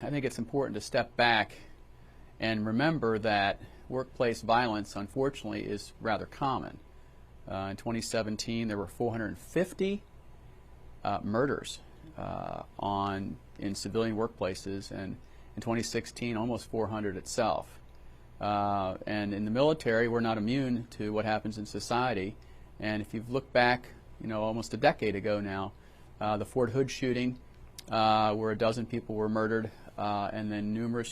I think it's important to step back and remember that workplace violence, unfortunately, is rather common. In 2017, there were 450 murders in civilian workplaces, and in 2016, almost 400 itself. And in the military, we're not immune to what happens in society. And if you've looked back, almost a decade ago now, the Fort Hood shooting, where a dozen people were murdered, and then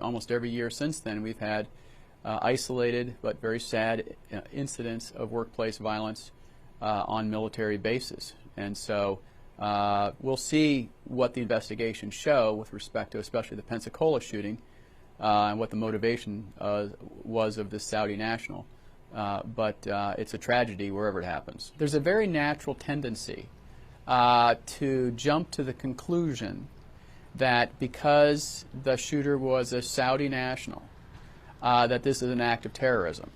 almost every year since then, we've had isolated but very sad incidents of workplace violence on military bases. And so we'll see what the investigations show with respect to especially the Pensacola shooting and what the motivation was of this Saudi national. But it's a tragedy wherever it happens. There's a very natural tendency to jump to the conclusion that because the shooter was a Saudi national, that this is an act of terrorism.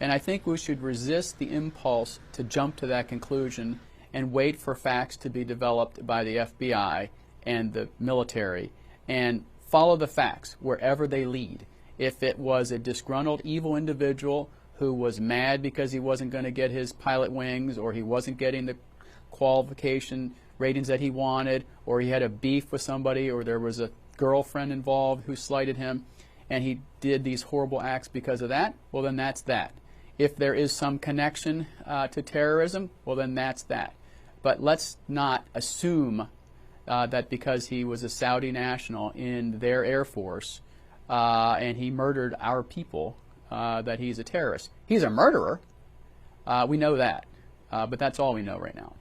And I think we should resist the impulse to jump to that conclusion and wait for facts to be developed by the FBI and the military and follow the facts wherever they lead. If it was a disgruntled, evil individual who was mad because he wasn't going to get his pilot wings, or he wasn't getting the qualification ratings that he wanted, or he had a beef with somebody, or there was a girlfriend involved who slighted him, and he did these horrible acts because of that, well, then that's that. If there is some connection to terrorism, well, then that's that. But let's not assume that because he was a Saudi national in their Air Force and he murdered our people, that he's a terrorist. He's a murderer. We know that. But that's all we know right now.